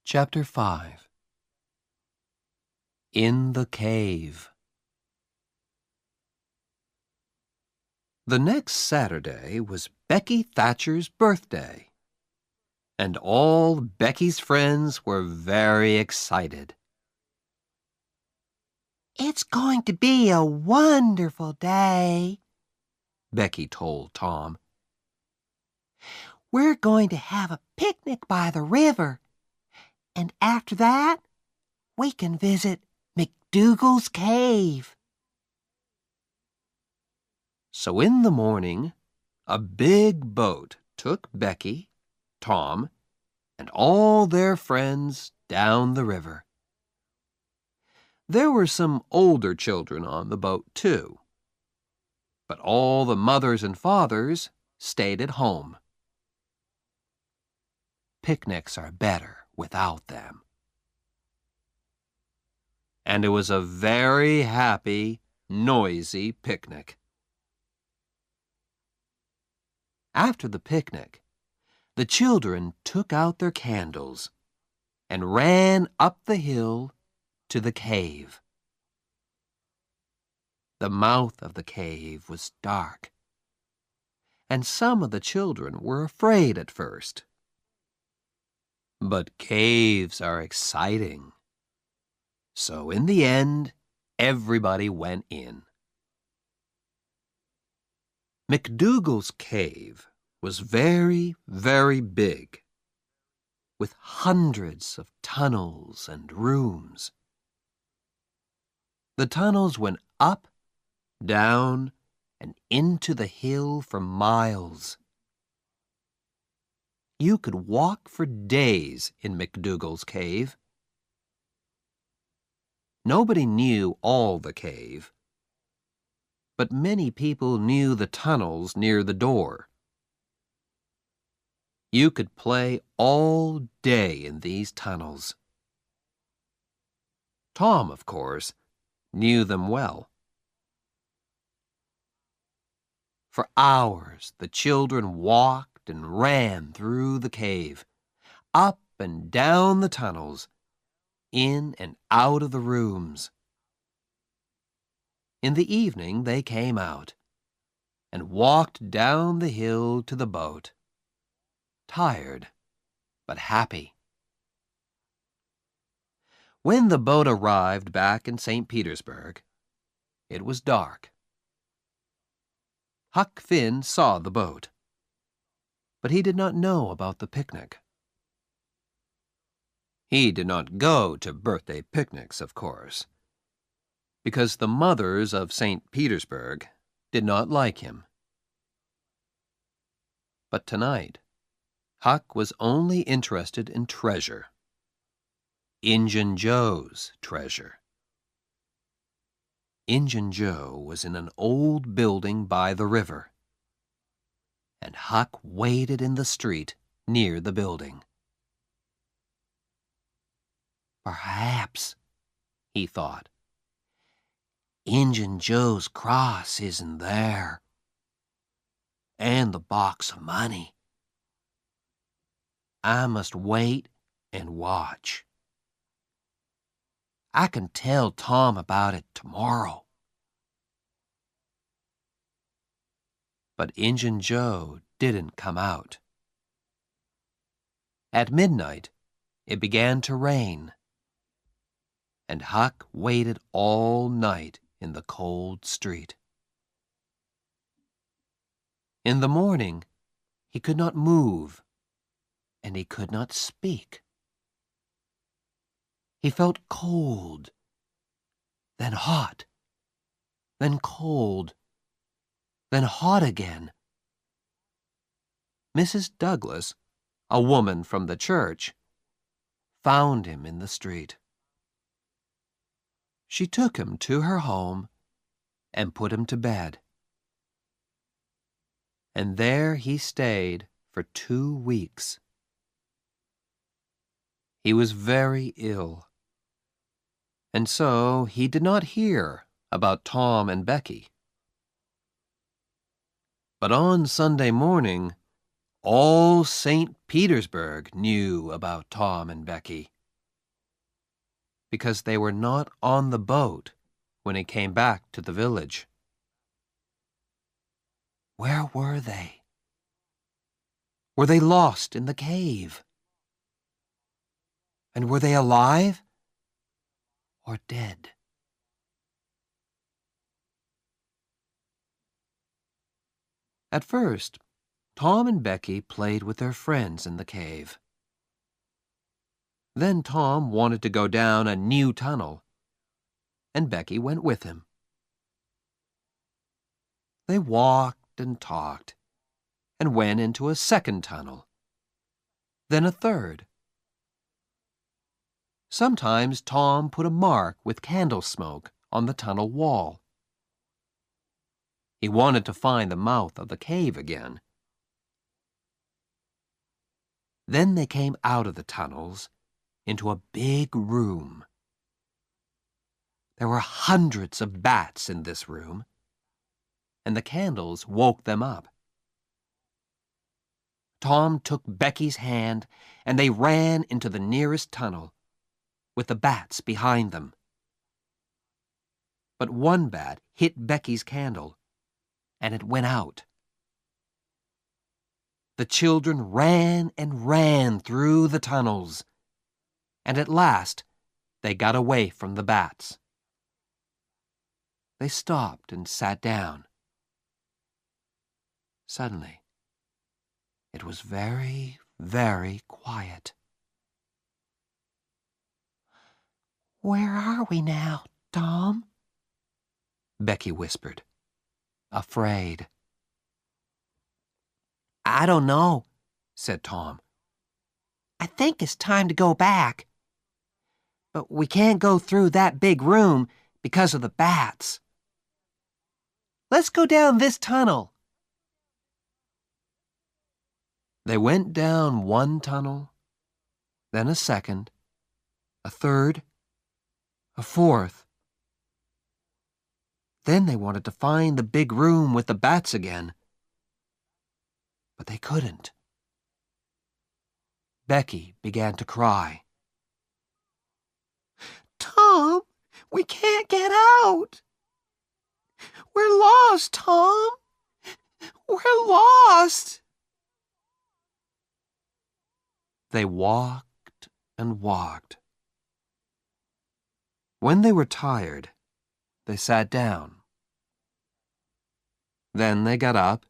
Chapter 5. In the Cave. The next Saturday was Becky Thatcher's birthday, and all Becky's friends were very excited. "It's going to be a wonderful day," Becky told Tom. "We're going to have a picnic by the river, and after that, we can visit McDougal's cave." So in the morning, a big boat took Becky, Tom, and all their friends down the river. There were some older children on the boat, too, but all the mothers and fathers stayed at home. Picnics are better without them. And it was a very happy, noisy picnic. After the picnic, the children took out their candles and ran up the hill to the cave. The mouth of the cave was dark, and some of the children were afraid at first. But caves are exciting. So in the end, everybody went in. McDougal's cave was very, very big, with hundreds of tunnels and rooms. The tunnels went up, down, and into the hill for miles. You could walk for days in McDougal's cave. Nobody knew all the cave, but many people knew the tunnels near the door. You could play all day in these tunnels. Tom, of course, knew them well. For hours, the children walked and ran through the cave, up and down the tunnels, in and out of the rooms. In the evening, they came out and walked down the hill to the boat, tired but happy. When the boat arrived back in St. Petersburg, it was dark. Huck Finn saw the boat, but he did not know about the picnic. He did not go to birthday picnics, of course, because the mothers of St. Petersburg did not like him. But tonight, Huck was only interested in treasure. Injun Joe's treasure. Injun Joe was in an old building by the river, and Huck waited in the street near the building. Perhaps, he thought, Injun Joe's cross isn't there, and the box of money. I must wait and watch. I can tell Tom about it tomorrow. But Injun Joe didn't come out. At midnight, it began to rain, and Huck waited all night in the cold street. In the morning, he could not move, and he could not speak. He felt cold, then hot, then cold, then hot again. Mrs. Douglas, a woman from the church, found him in the street. She took him to her home and put him to bed. And there he stayed for 2 weeks. He was very ill, and so he did not hear about Tom and Becky. But on Sunday morning, all St. Petersburg knew about Tom and Becky. because they were not on the boat when it came back to the village. Where were they? Were they lost in the cave? And were they alive or dead? At first, Tom and Becky played with their friends in the cave. Then Tom wanted to go down a new tunnel, and Becky went with him. They walked and talked, and went into a second tunnel, then a third. Sometimes Tom put a mark with candle smoke on the tunnel wall. He wanted to find the mouth of the cave again. Then they came out of the tunnels into a big room. There were hundreds of bats in this room, and the candles woke them up. Tom took Becky's hand, and they ran into the nearest tunnel, with the bats behind them. But one bat hit Becky's candle, and it went out. The children ran and ran through the tunnels, and at last they got away from the bats. They stopped and sat down. Suddenly, it was very, very quiet. Where are we now, Tom? Becky whispered, afraid. I don't know, said Tom. I think it's time to go back. But we can't go through that big room because of the bats. Let's go down this tunnel. They went down one tunnel, then a second, a third, a fourth. Then they wanted to find the big room with the bats again, but they couldn't. Becky began to cry. Tom, we can't get out. We're lost, Tom. We're lost. They walked and walked. When they were tired, they sat down. Then they got up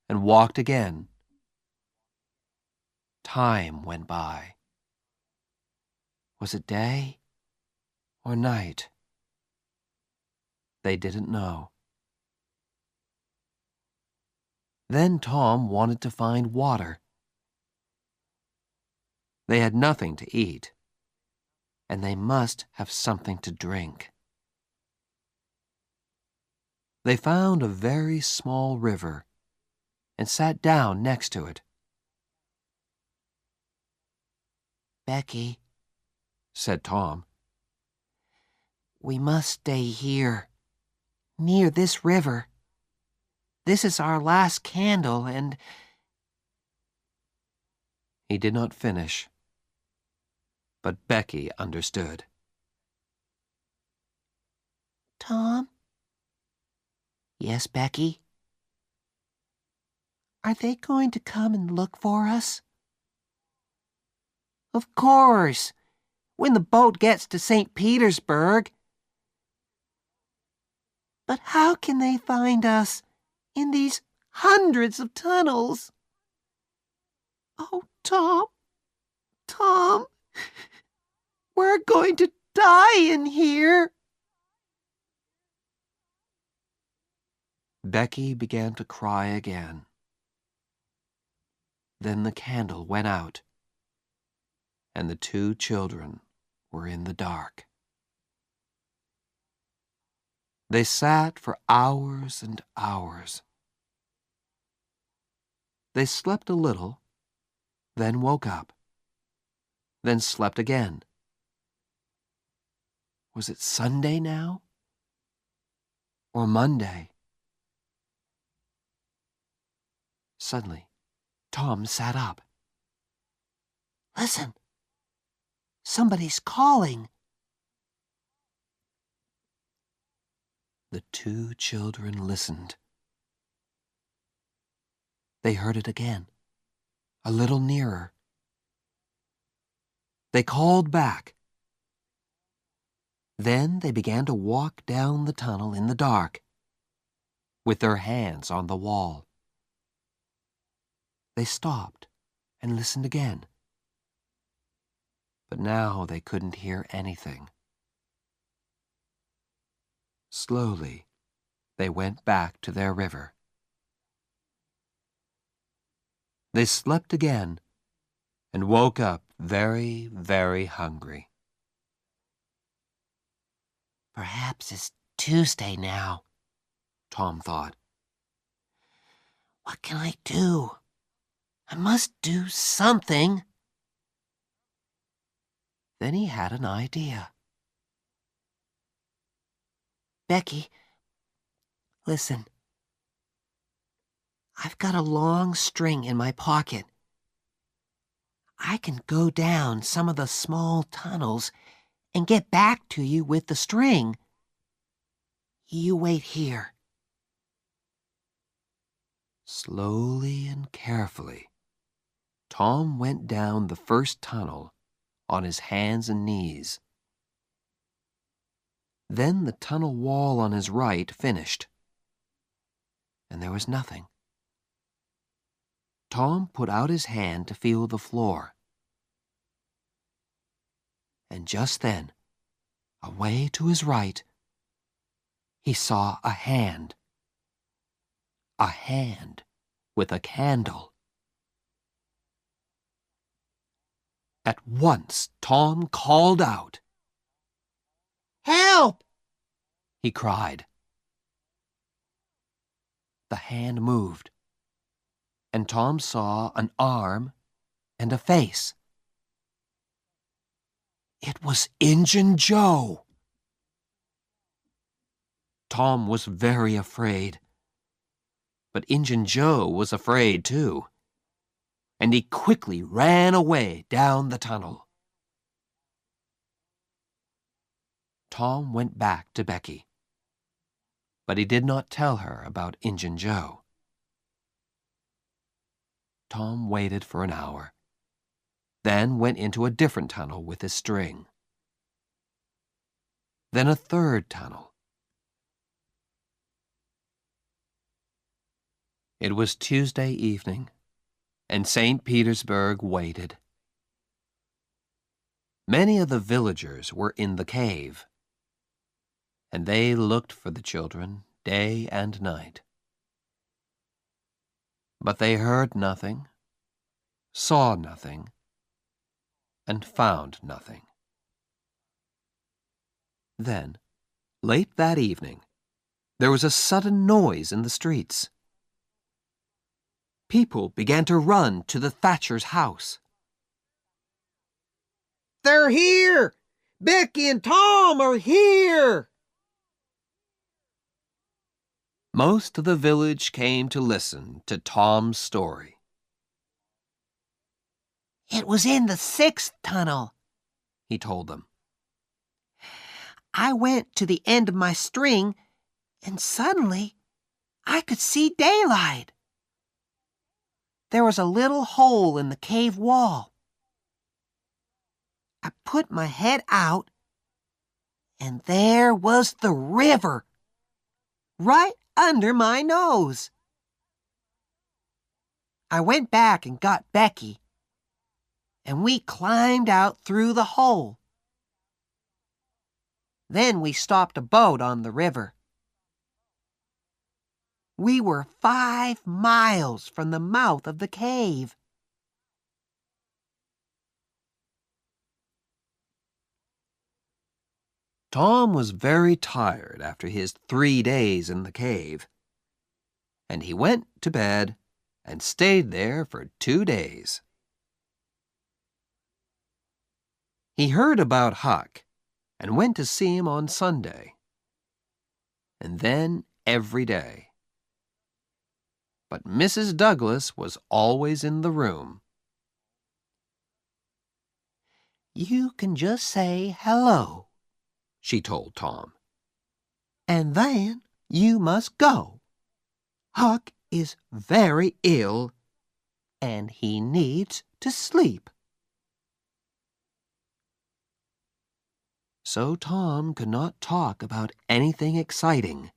and walked again. Time went by. Was it day or night? They didn't know. Then Tom wanted to find water. They had nothing to eat, and they must have something to drink. They found a very small river and sat down next to it. Becky, said Tom, we must stay here, near this river. This is our last candle, and... He did not finish, but Becky understood. Tom? Yes, Becky? Are they going to come and look for us? Of course, when the boat gets to St. Petersburg. But how can they find us in these hundreds of tunnels? Oh, Tom, Tom, we're going to die in here. Becky began to cry again. Then the candle went out, and the two children were in the dark. They sat for hours and hours. They slept a little, then woke up, then slept again. Was it Sunday now? Or Monday? Suddenly, Tom sat up. Listen, somebody's calling. The two children listened. They heard it again, a little nearer. They called back. Then they began to walk down the tunnel in the dark, with their hands on the wall. They stopped and listened again. But now they couldn't hear anything. Slowly, they went back to their river. They slept again and woke up very, very hungry. Perhaps it's Tuesday now, Tom thought. What can I do? I must do something. Then he had an idea. Becky, listen. I've got a long string in my pocket. I can go down some of the small tunnels and get back to you with the string. You wait here. Slowly and carefully, Tom went down the first tunnel on his hands and knees. Then the tunnel wall on his right finished, and there was nothing. Tom put out his hand to feel the floor. And just then, away to his right, he saw a hand. A hand with a candle. At once, Tom called out. Help! He cried. The hand moved, and Tom saw an arm and a face. It was Injun Joe. Tom was very afraid, but Injun Joe was afraid too, and he quickly ran away down the tunnel. Tom went back to Becky, but he did not tell her about Injun Joe. Tom waited for an hour, then went into a different tunnel with his string. Then a third tunnel. It was Tuesday evening, and St. Petersburg waited. Many of the villagers were in the cave, and they looked for the children day and night. But they heard nothing, saw nothing, and found nothing. Then, late that evening, there was a sudden noise in the streets. People began to run to the thatcher's house. They're here! Becky and Tom are here! Most of the village came to listen to Tom's story. It was in the 6th tunnel, he told them. I went to the end of my string, and suddenly I could see daylight. There was a little hole in the cave wall. I put my head out, and there was the river, right under my nose. I went back and got Becky, and we climbed out through the hole. Then we stopped a boat on the river. We were 5 miles from the mouth of the cave. Tom was very tired after his 3 days in the cave, and he went to bed and stayed there for 2 days. He heard about Huck and went to see him on Sunday, and then every day. But Mrs. Douglas was always in the room. You can just say hello, she told Tom. and then you must go. Huck is very ill, and he needs to sleep." So Tom could not talk about anything exciting,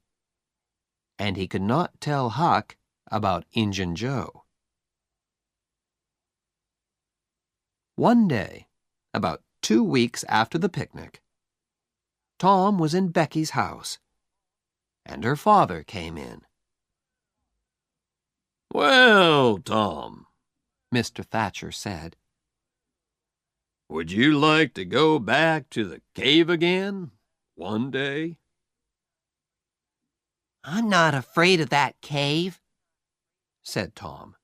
and he could not tell Huck about Injun Joe. One day, about 2 weeks after the picnic, Tom was in Becky's house, and her father came in. "Well, Tom," Mr. Thatcher said, "would you like to go back to the cave again one day?" "I'm not afraid of that cave," said Tom.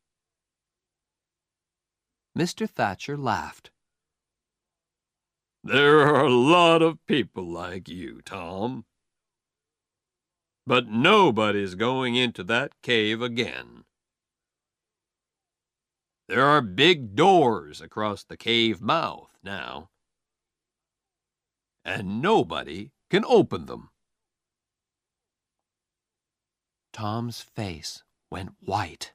Mr. Thatcher laughed. "There are a lot of people like you, Tom. But nobody's going into that cave again. There are big doors across the cave mouth now, and nobody can open them." Tom's face went white.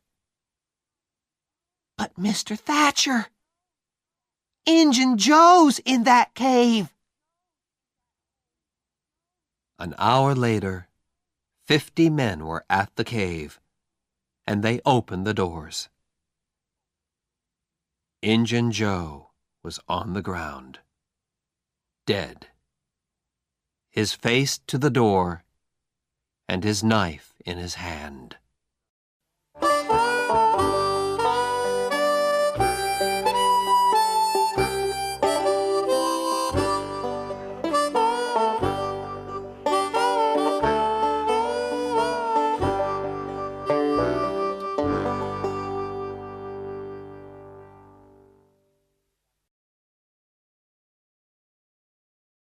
"But Mr. Thatcher, Injun Joe's in that cave." An hour later, 50 men were at the cave, and they opened the doors. Injun Joe was on the ground, dead, his face to the door and his knife in his hand.